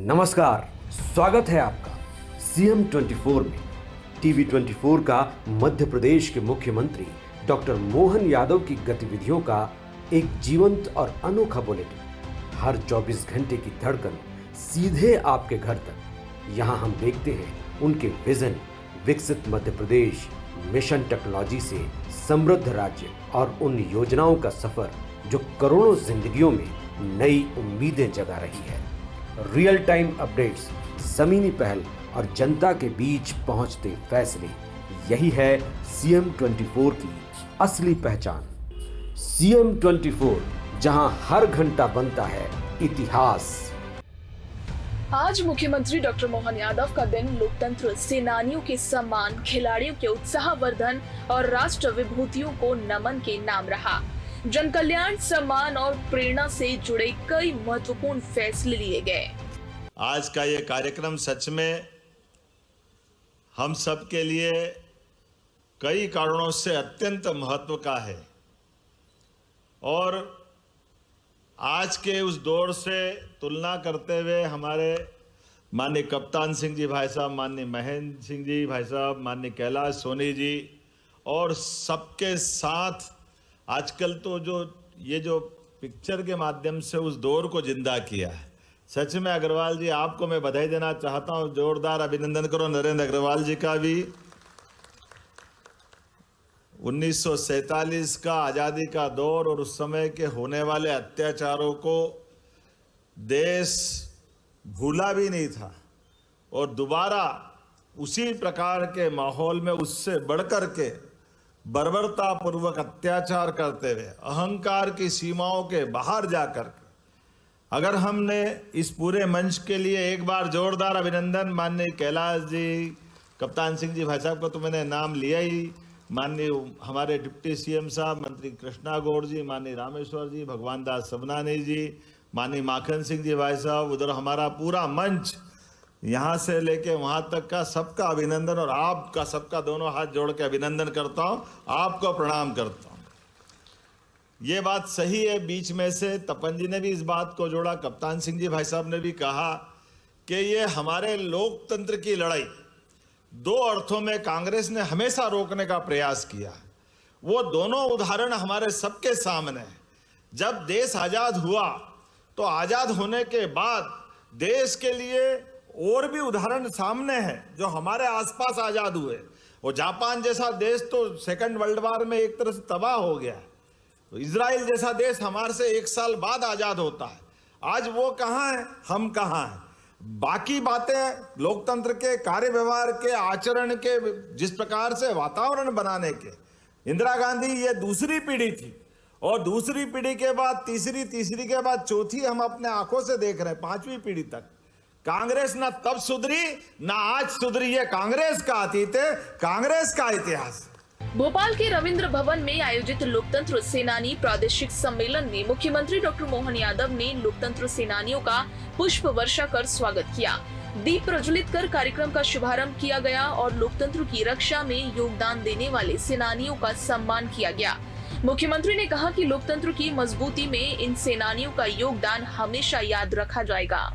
नमस्कार, स्वागत है आपका सीएम 24 में। टीवी 24 का मध्य प्रदेश के मुख्यमंत्री डॉक्टर मोहन यादव की गतिविधियों का एक जीवंत और अनोखा बुलेटिन। हर 24 घंटे की धड़कन सीधे आपके घर तक। यहाँ हम देखते हैं उनके विजन, विकसित मध्य प्रदेश, मिशन टेक्नोलॉजी से समृद्ध राज्य और उन योजनाओं का सफर जो करोड़ों जिंदगियों में नई उम्मीदें जगा रही है। रियल टाइम अपडेट्स, ज़मीनी पहल और जनता के बीच पहुंचते फैसले, यही है सीएम 24 की असली पहचान। सीएम 24, जहां हर घंटा बनता है इतिहास। आज मुख्यमंत्री डॉक्टर मोहन यादव का दिन लोकतंत्र सेनानियों के सम्मान, खिलाड़ियों के उत्साहवर्धन और राष्ट्र विभूतियों को नमन के नाम रहा। जन कल्याण, सम्मान और प्रेरणा से जुड़े कई महत्वपूर्ण फैसले लिए गए। आज का ये कार्यक्रम सच में हम सब के लिए कई कारणों से अत्यंत महत्व का है और आज के उस दौर से तुलना करते हुए हमारे माननीय कप्तान सिंह जी भाई साहब, माननीय महेंद्र सिंह जी भाई साहब, माननीय कैलाश सोनी जी और सबके साथ आजकल तो जो पिक्चर के माध्यम से उस दौर को जिंदा किया है। सच में अग्रवाल जी, आपको मैं बधाई देना चाहता हूं। जोरदार अभिनंदन करो नरेंद्र अग्रवाल जी का भी। 1947 का आज़ादी का दौर और उस समय के होने वाले अत्याचारों को देश भूला भी नहीं था और दोबारा उसी प्रकार के माहौल में उससे बढ़कर के बर्बरतापूर्वक अत्याचार करते हुए अहंकार की सीमाओं के बाहर जाकर के, अगर हमने इस पूरे मंच के लिए एक बार जोरदार अभिनंदन, माननीय कैलाश जी, कप्तान सिंह जी भाई साहब को तो मैंने नाम लिया ही, माननीय हमारे डिप्टी सीएम साहब मंत्री कृष्णा गौड़ जी, माननीय रामेश्वर जी, भगवान दास सबनानी जी, माननीय माखन सिंह जी भाई साहब, उधर हमारा पूरा मंच, यहाँ से लेके वहाँ तक का सबका अभिनंदन और आपका सबका दोनों हाथ जोड़ के अभिनंदन करता हूँ, आपको प्रणाम करता हूँ। ये बात सही है। बीच में से तपन जी ने भी इस बात को जोड़ा, कप्तान सिंह जी भाई साहब ने भी कहा कि ये हमारे लोकतंत्र की लड़ाई दो अर्थों में कांग्रेस ने हमेशा रोकने का प्रयास किया। वो दोनों उदाहरण हमारे सबके सामने हैं। जब देश आज़ाद हुआ तो आज़ाद होने के बाद देश के लिए और भी उदाहरण सामने हैं जो हमारे आसपास आज़ाद हुए। वो जापान जैसा देश तो सेकंड वर्ल्ड वॉर में एक तरह से तबाह हो गया है। तो इजराइल जैसा देश हमारे से 1 साल बाद आज़ाद होता है। आज वो कहाँ है, हम कहाँ हैं। बाकी बातें लोकतंत्र के कार्य व्यवहार के, आचरण के, जिस प्रकार से वातावरण बनाने के, इंदिरा गांधी ये दूसरी पीढ़ी थी और दूसरी पीढ़ी के बाद तीसरी, तीसरी के बाद चौथी हम अपने आंखों से देख रहे हैं, 5वीं पीढ़ी तक। कांग्रेस ना तब सुधरी ना आज सुधरी। ये कांग्रेस का अतीत है, कांग्रेस का इतिहास। भोपाल के रविंद्र भवन में आयोजित लोकतंत्र सेनानी प्रादेशिक सम्मेलन में मुख्यमंत्री डॉक्टर मोहन यादव ने लोकतंत्र सेनानियों का पुष्प वर्षा कर स्वागत किया। दीप प्रज्वलित कर कार्यक्रम का शुभारंभ किया गया और लोकतंत्र की रक्षा में योगदान देने वाले सेनानियों का सम्मान किया गया। मुख्यमंत्री ने कहा कि लोकतंत्र की मजबूती में इन सेनानियों का योगदान हमेशा याद रखा जाएगा।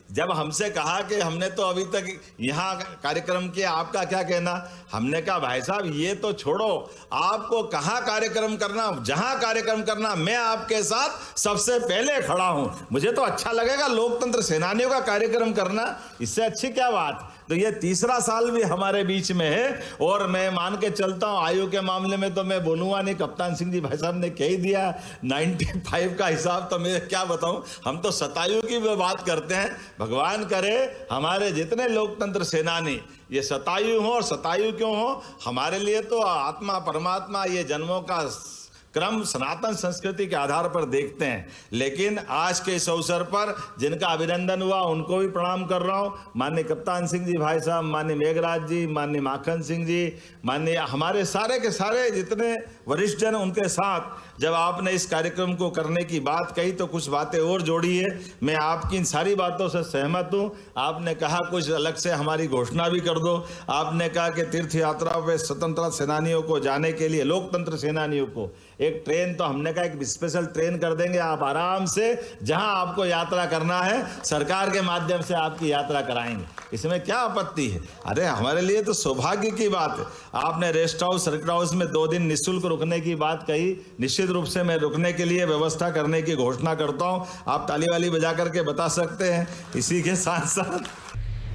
जब हमसे कहा कि हमने तो अभी तक यहाँ कार्यक्रम किया, आपका क्या कहना, हमने कहा भाई साहब ये तो छोड़ो, आपको कहाँ कार्यक्रम करना, जहाँ कार्यक्रम करना, मैं आपके साथ सबसे पहले खड़ा हूँ। मुझे तो अच्छा लगेगा लोकतंत्र सेनानियों का कार्यक्रम करना, इससे अच्छी क्या बात। तो ये तीसरा साल भी हमारे बीच में है और मैं मान के चलता हूँ, आयु के मामले में तो मैं बोलूँगा नहीं, कप्तान सिंह जी भाई साहब ने कह ही दिया 95 का हिसाब, तो मैं क्या बताऊँ। हम तो शतायु की भी बात करते हैं। भगवान करे हमारे जितने लोकतंत्र सेनानी ये शतायु हो, और शतायु क्यों हो, हमारे लिए तो आत्मा परमात्मा ये जन्मों का क्रम सनातन संस्कृति के आधार पर देखते हैं। लेकिन आज के इस अवसर पर जिनका अभिनंदन हुआ उनको भी प्रणाम कर रहा हूँ। माननीय कप्तान सिंह जी भाई साहब, माननीय मेघराज जी, माननीय माखन सिंह जी, माननीय हमारे सारे के सारे जितने वरिष्ठ जन, उनके साथ जब आपने इस कार्यक्रम को करने की बात कही तो कुछ बातें और जोड़ी है। मैं आपकी इन सारी बातों से सहमत हूँ। आपने कहा कुछ अलग से हमारी घोषणा भी कर दो। आपने कहा कि तीर्थ यात्रा पे स्वतंत्रता सेनानियों को जाने के लिए, लोकतंत्र सेनानियों को एक ट्रेन तो हमने कहा एक स्पेशल ट्रेन कर देंगे, आप आराम से जहां आपको यात्रा करना है सरकार के माध्यम से आपकी यात्रा कराएंगे। इसमें क्या आपत्ति है? अरे हमारे लिए तो सौभाग्य की बात है। आपने रेस्ट हाउस, सर्किट हाउस में 2 दिन निःशुल्क रुकने की बात कही, निश्चित रूप से मैं रुकने के लिए व्यवस्था करने की घोषणा करता हूं। आप ताली वाली बजा करके बता सकते हैं। इसी के साथ साथ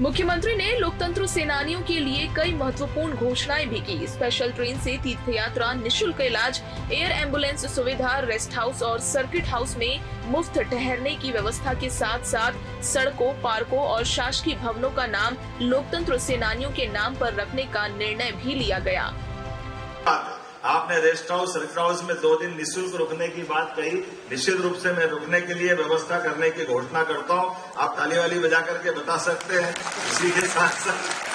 मुख्यमंत्री ने लोकतंत्र सेनानियों के लिए कई महत्वपूर्ण घोषणाएं भी की। स्पेशल ट्रेन से तीर्थ यात्रा, निःशुल्क इलाज, एयर एम्बुलेंस सुविधा, रेस्ट हाउस और सर्किट हाउस में मुफ्त ठहरने की व्यवस्था के साथ साथ सड़कों, पार्कों और शासकीय भवनों का नाम लोकतंत्र सेनानियों के नाम पर रखने का निर्णय भी लिया गया। आपने रेस्ट हाउस, सर्किट हाउस में 2 दिन निःशुल्क रुकने की बात कही, निश्चित रूप से मैं रुकने के लिए व्यवस्था करने की घोषणा करता हूं। आप ताली वाली बजा करके बता सकते हैं। इसी के साथ साथ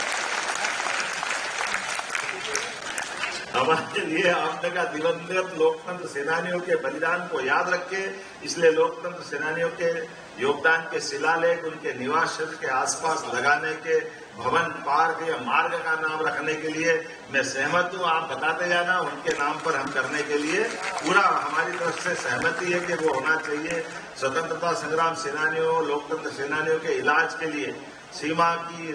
हमारे लिए आपने कहा दिवंगत लोकतंत्र सेनानियों के बलिदान को याद रखे, इसलिए लोकतंत्र सेनानियों के योगदान के शिलालेख उनके निवास क्षेत्र के आसपास लगाने के भवन, पार्क या मार्ग का नाम रखने के लिए मैं सहमत हूं। आप बताते जाना, उनके नाम पर हम करने के लिए पूरा हमारी तरफ से सहमति है कि वो होना चाहिए। स्वतंत्रता संग्राम सेनानियों, लोकतंत्र सेनानियों के इलाज के लिए सीमा की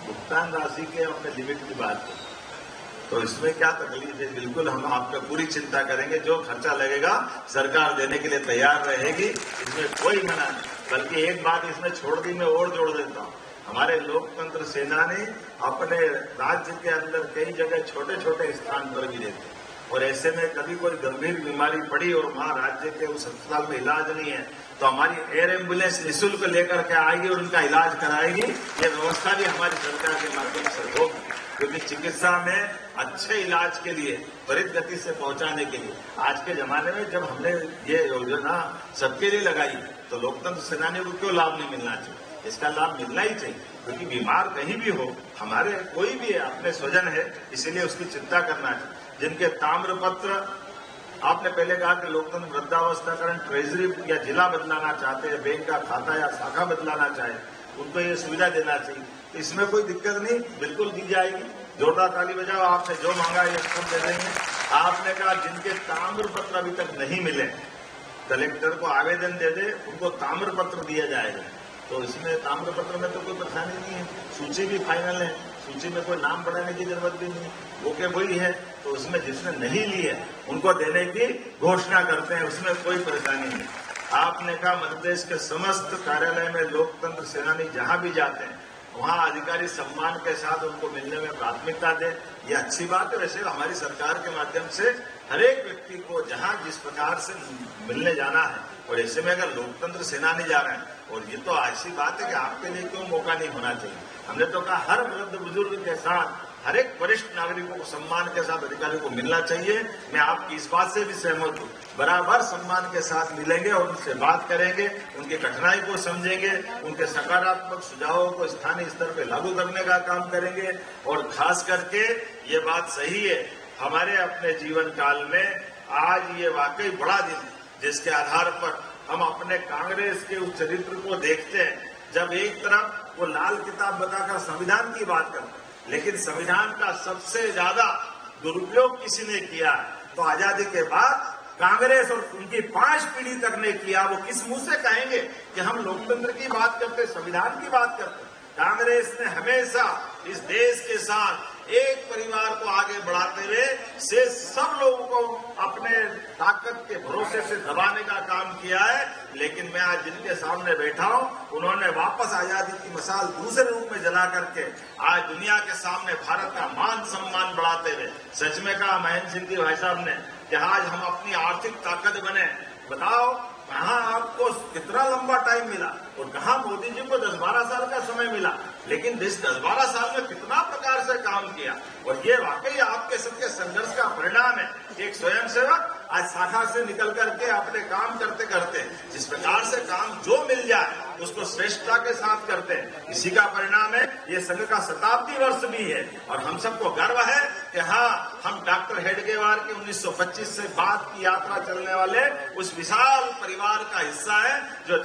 भुगतान राशि के अपने लिमिट की बात है, तो इसमें क्या तकलीफ है? बिल्कुल हम आपका पूरी चिंता करेंगे। जो खर्चा लगेगा सरकार देने के लिए तैयार रहेगी, इसमें कोई मना नहीं। बल्कि एक बात इसमें छोड़ दी, मैं और जोड़ देता हूं। हमारे लोकतंत्र सेनानी अपने राज्य के अंदर कई जगह छोटे छोटे स्थान पर भी रहते हैं, और ऐसे में कभी कोई गंभीर बीमारी पड़ी और वहां राज्य के उस अस्पताल में इलाज नहीं है, तो हमारी एयर एम्बुलेंस निःशुल्क लेकर के आएगी और उनका इलाज कराएगी। ये व्यवस्था भी हमारी सरकार के माध्यम से होगी, क्योंकि चिकित्सा में अच्छे इलाज के लिए, त्वरित गति से पहुंचाने के लिए आज के जमाने में जब हमने ये योजना सबके लिए लगाई, तो लोकतंत्र सेनानियों को क्यों लाभ नहीं मिलना चाहिए? इसका लाभ मिलना ही चाहिए, क्योंकि बीमार कहीं भी हो, हमारे कोई भी अपने स्वजन है, इसीलिए उसकी चिंता करना चाहिए। जिनके ताम्रपत्र, आपने पहले कहा कि लोकतंत्र वृद्धावस्थाकरण ट्रेजरी या जिला बदलाना चाहते हैं, बैंक का खाता या शाखा बदलाना चाहे, उनको ये सुविधा देना चाहिए। इसमें कोई दिक्कत नहीं, बिल्कुल दी जाएगी। जोरदार ताली बजाओ। आपने जो मांगा ये सब दे देंगे। आपने कहा जिनके ताम्रपत्र अभी तक नहीं मिले, कलेक्टर को आवेदन दे दे, उनको ताम्रपत्र दिया जाएगा। तो इसमें ताम्रपत्र में तो कोई परेशानी नहीं है, सूची भी फाइनल है, सूची में कोई नाम बढ़ाने की जरूरत भी नहीं, वो के वही है। तो उसमें जिसने नहीं ली है उनको देने की घोषणा करते हैं, उसमें कोई परेशानी नहीं। आपने कहा मध्य प्रदेश के समस्त कार्यालय में लोकतंत्र सेनानी जहां भी जाते हैं वहां अधिकारी सम्मान के साथ उनको मिलने में प्राथमिकता दे। ये अच्छी बात है। वैसे हमारी सरकार के माध्यम से हर एक व्यक्ति को जहां जिस प्रकार से मिलने जाना है, और ऐसे में अगर लोकतंत्र सेनानी जा रहे हैं, और ये तो ऐसी बात है कि आपके लिए क्यों मौका नहीं होना चाहिए। हमने तो कहा हर वृद्ध बुजुर्ग के साथ हर एक वरिष्ठ नागरिकों को सम्मान के साथ अधिकारियों को मिलना चाहिए। मैं आपकी इस बात से भी सहमत हूँ। बराबर सम्मान के साथ मिलेंगे और उनसे बात करेंगे, उनकी कठिनाई को समझेंगे, उनके सकारात्मक सुझावों को स्थानीय स्तर पर लागू करने का काम करेंगे। और खास करके ये बात सही है, हमारे अपने जीवन काल में आज ये वाकई बड़ा दिन है, जिसके आधार पर हम अपने कांग्रेस के उस चरित्र को देखते हैं। जब एक तरफ वो लाल किताब बताकर संविधान की बात करते हैं, लेकिन संविधान का सबसे ज्यादा दुरुपयोग किसी ने किया है, तो आजादी के बाद कांग्रेस और उनकी 5 पीढ़ी तक ने किया। वो किस मुंह से कहेंगे कि हम लोकतंत्र की बात करते, संविधान की बात करते? कांग्रेस ने हमेशा इस देश के साथ एक परिवार को आगे बढ़ाते हुए से सब लोगों को अपने ताकत के भरोसे से दबाने का काम किया है। लेकिन मैं आज जिनके सामने बैठा हूं, उन्होंने वापस आजादी की मशाल दूसरे रूप में जला करके आज दुनिया के सामने भारत का मान सम्मान बढ़ाते हुए, सच में कहा महेंद्र सिंह जी भाई साहब ने कि आज हम अपनी आर्थिक ताकत बने। बताओ कहां आपको कितना लंबा टाइम मिला और कहां मोदी जी को 10-12 साल का समय मिला, लेकिन इस 10-12 साल में कितना प्रकार से काम किया। और ये वाकई आपके सबके संघर्ष का परिणाम है। एक स्वयंसेवक आज शाखा से निकल करके अपने काम करते करते जिस प्रकार से काम जो मिल जाए उसको श्रेष्ठता के साथ करते हैं, इसी का परिणाम है। ये संघ का शताब्दी वर्ष भी है और हम सबको गर्व है कि हाँ, हम डॉक्टर हेडगेवार की 1925 से बाद की यात्रा चलने वाले उस विशाल परिवार का हिस्सा है। जो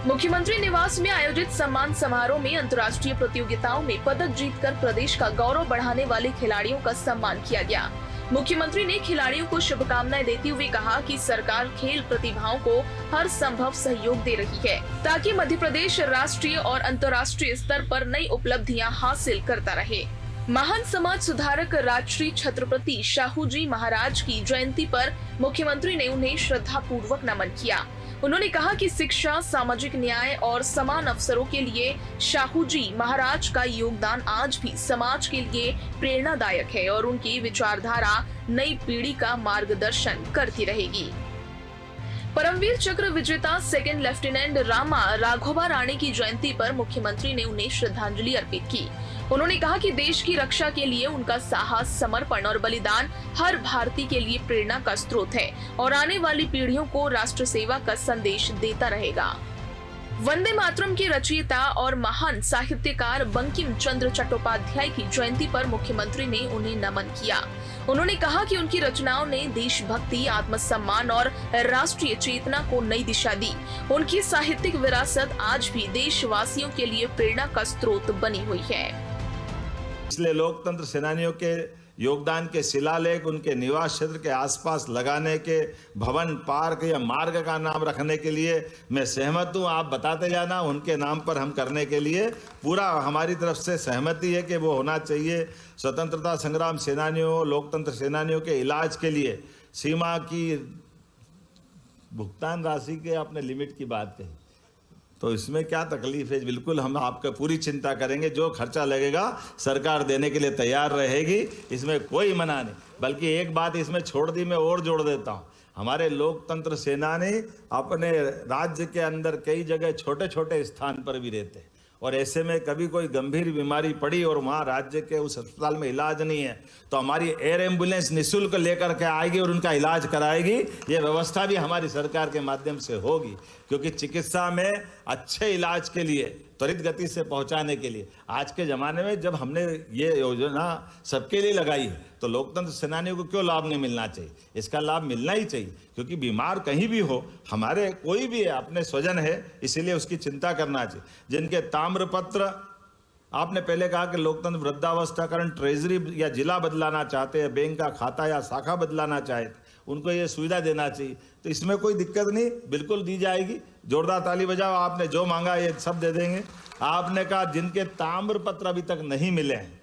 मुख्यमंत्री निवास में आयोजित सम्मान समारोह में अंतर्राष्ट्रीय प्रतियोगिताओं में पदक जीतकर प्रदेश का गौरव बढ़ाने वाले खिलाड़ियों का सम्मान किया गया। मुख्यमंत्री ने खिलाड़ियों को शुभकामनाएं देते हुए कहा कि सरकार खेल प्रतिभाओं को हर संभव सहयोग दे रही है ताकि मध्य प्रदेश राष्ट्रीय और अंतर्राष्ट्रीय स्तर पर नई उपलब्धियां हासिल करता रहे। महान समाज सुधारक राजश्री छत्रपति शाहू जी महाराज की जयंती पर मुख्यमंत्री ने उन्हें श्रद्धा पूर्वक नमन किया। उन्होंने कहा कि शिक्षा, सामाजिक न्याय और समान अवसरों के लिए शाहू जी महाराज का योगदान आज भी समाज के लिए प्रेरणादायक है और उनकी विचारधारा नई पीढ़ी का मार्गदर्शन करती रहेगी। परमवीर चक्र विजेता सेकंड लेफ्टिनेंट रामा राघोबा राणे की जयंती पर मुख्यमंत्री ने उन्हें श्रद्धांजलि अर्पित की। उन्होंने कहा कि देश की रक्षा के लिए उनका साहस, समर्पण और बलिदान हर भारतीय के लिए प्रेरणा का स्रोत है और आने वाली पीढ़ियों को राष्ट्र सेवा का संदेश देता रहेगा। वंदे मातरम के रचयिता और महान साहित्यकार बंकिम चंद्र चट्टोपाध्याय की जयंती पर मुख्यमंत्री ने उन्हें नमन किया। उन्होंने कहा कि उनकी रचनाओं ने देशभक्ति, आत्मसम्मान और राष्ट्रीय चेतना को नई दिशा दी। उनकी साहित्यिक विरासत आज भी देशवासियों के लिए प्रेरणा का स्रोत बनी हुई है। इसलिए लोकतंत्र सेनानियों के योगदान के शिलालेख उनके निवास क्षेत्र के आसपास लगाने के भवन, पार्क या मार्ग का नाम रखने के लिए मैं सहमत हूं। आप बताते जाना, उनके नाम पर हम करने के लिए पूरा हमारी तरफ से सहमति है कि वो होना चाहिए। स्वतंत्रता संग्राम सेनानियों, लोकतंत्र सेनानियों के इलाज के लिए सीमा की भुगतान राशि के आपने लिमिट की बात कही, तो इसमें क्या तकलीफ है? बिल्कुल हम आपका पूरी चिंता करेंगे। जो खर्चा लगेगा सरकार देने के लिए तैयार रहेगी, इसमें कोई मना नहीं। बल्कि एक बात इसमें छोड़ दी, मैं और जोड़ देता हूँ। हमारे लोकतंत्र सेनानी अपने राज्य के अंदर कई जगह छोटे छोटे स्थान पर भी रहते हैं और ऐसे में कभी कोई गंभीर बीमारी पड़ी और वहाँ राज्य के उस अस्पताल में इलाज नहीं है तो हमारी एयर एम्बुलेंस निःशुल्क लेकर के आएगी और उनका इलाज कराएगी। ये व्यवस्था भी हमारी सरकार के माध्यम से होगी, क्योंकि चिकित्सा में अच्छे इलाज के लिए, त्वरित गति से पहुंचाने के लिए आज के ज़माने में जब हमने ये योजना सबके लिए लगाई है तो लोकतंत्र सेनानियों को क्यों लाभ नहीं मिलना चाहिए? इसका लाभ मिलना ही चाहिए, क्योंकि बीमार कहीं भी हो, हमारे कोई भी है, अपने स्वजन है, इसीलिए उसकी चिंता करना चाहिए। जिनके ताम्रपत्र, आपने पहले कहा कि लोकतंत्र वृद्धावस्थाकरण ट्रेजरी या जिला बदलाना चाहते हैं, बैंक का खाता या शाखा बदलाना चाहते, उनको ये सुविधा देना चाहिए, तो इसमें कोई दिक्कत नहीं, बिल्कुल दी जाएगी। जोरदार ताली बजाओ। आपने जो मांगा ये सब दे देंगे। आपने कहा जिनके ताम्रपत्र अभी तक नहीं मिले हैं,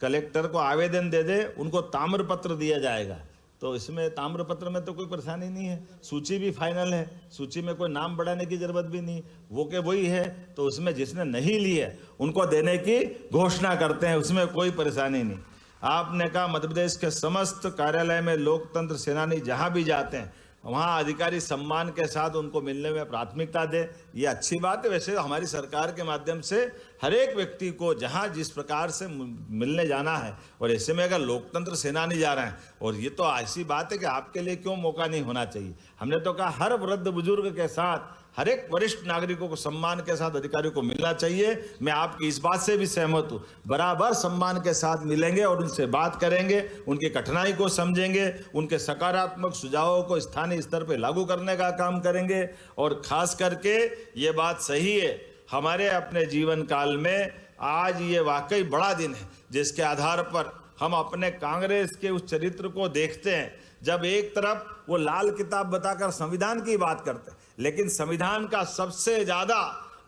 कलेक्टर को आवेदन दे दे, उनको ताम्रपत्र दिया जाएगा। तो इसमें ताम्रपत्र में तो कोई परेशानी नहीं है, सूची भी फाइनल है, सूची में कोई नाम बढ़ाने की जरूरत भी नहीं, वो के वही है। तो उसमें जिसने नहीं ली है उनको देने की घोषणा करते हैं, उसमें कोई परेशानी नहीं। आपने कहा मध्य प्रदेश के समस्त कार्यालय में लोकतंत्र सेनानी जहां भी जाते हैं वहां अधिकारी सम्मान के साथ उनको मिलने में प्राथमिकता दे। ये अच्छी बात है। वैसे हमारी सरकार के माध्यम से हर एक व्यक्ति को जहां जिस प्रकार से मिलने जाना है, और ऐसे में अगर लोकतंत्र सेनानी जा रहे हैं, और ये तो ऐसी बात है कि आपके लिए क्यों मौका नहीं होना चाहिए। हमने तो कहा हर वृद्ध बुजुर्ग के साथ हर एक वरिष्ठ नागरिकों को सम्मान के साथ अधिकारियों को मिलना चाहिए। मैं आपकी इस बात से भी सहमत हूं, बराबर सम्मान के साथ मिलेंगे और उनसे बात करेंगे, उनकी कठिनाई को समझेंगे, उनके सकारात्मक सुझावों को स्थानीय स्तर पर लागू करने का काम करेंगे। और खास करके ये बात सही है, हमारे अपने जीवन काल में आज ये वाकई बड़ा दिन है जिसके आधार पर हम अपने कांग्रेस के उस चरित्र को देखते हैं, जब एक तरफ वो लाल किताब बताकर संविधान की बात करते हैं, लेकिन संविधान का सबसे ज्यादा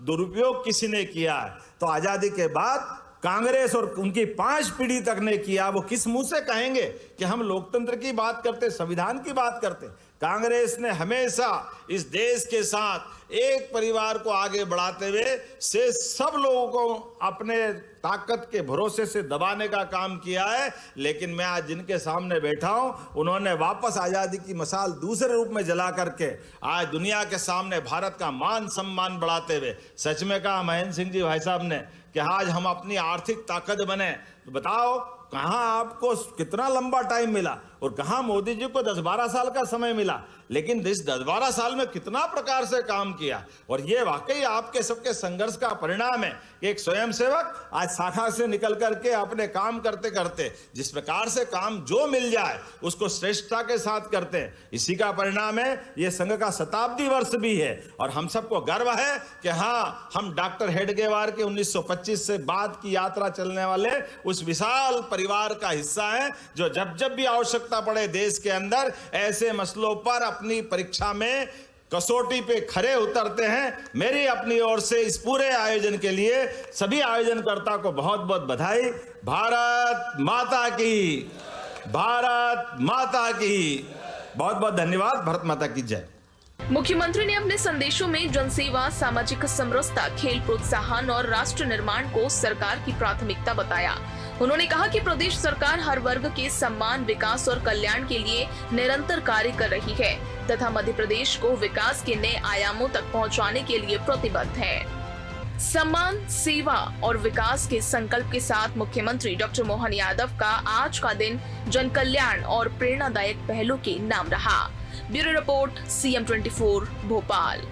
दुरुपयोग किसी ने किया है तो आजादी के बाद कांग्रेस और उनकी 5 पीढ़ी तक ने किया। वो किस मुंह से कहेंगे कि हम लोकतंत्र की बात करते, संविधान की बात करते? कांग्रेस ने हमेशा इस देश के साथ एक परिवार को आगे बढ़ाते हुए से सब लोगों को अपने ताकत के भरोसे से दबाने का काम किया है। लेकिन मैं आज जिनके सामने बैठा हूं, उन्होंने वापस आजादी की मसाल दूसरे रूप में जला करके आज दुनिया के सामने भारत का मान सम्मान बढ़ाते हुए, सच में कहा महेंद्र सिंह जी भाई साहब ने कि आज हम अपनी आर्थिक ताकत बने। तो बताओ कहां आपको कितना लंबा टाइम मिला और कहां मोदी जी को 10-12 साल का समय मिला, लेकिन इस 10-12 साल में कितना प्रकार से काम किया। और ये वाकई आपके सबके संघर्ष का परिणाम है। एक स्वयंसेवक आज शाखा से निकल करके अपने काम करते करते जिस प्रकार से काम जो मिल जाए उसको श्रेष्ठता के साथ करते हैं, इसी का परिणाम है ये संघ का शताब्दी वर्ष भी है। और हम सबको गर्व है कि हाँ, हम डॉक्टर हेडगेवार के 1925 से बाद की यात्रा चलने वाले उस विशाल परिवार का हिस्सा है, जो जब जब भी आवश्यकता आवश्यकता पड़े देश के अंदर, ऐसे मसलों पर अपनी परीक्षा में कसौटी पे खरे उतरते हैं। मेरी अपनी ओर से इस पूरे आयोजन के लिए सभी आयोजनकर्ता को बहुत बहुत बधाई। भारत माता की, भारत माता की, बहुत बहुत धन्यवाद। भारत माता की जय। मुख्यमंत्री ने अपने संदेशों में जनसेवा, सामाजिक समरसता, खेल प्रोत्साहन और राष्ट्र निर्माण को सरकार की प्राथमिकता बताया। उन्होंने कहा कि प्रदेश सरकार हर वर्ग के सम्मान, विकास और कल्याण के लिए निरंतर कार्य कर रही है तथा मध्य प्रदेश को विकास के नए आयामों तक पहुंचाने के लिए प्रतिबद्ध है। सम्मान, सेवा और विकास के संकल्प के साथ मुख्यमंत्री डॉक्टर मोहन यादव का आज का दिन जन कल्याण और प्रेरणादायक पहलों के नाम रहा। Bureau report, CM24 Bhopal.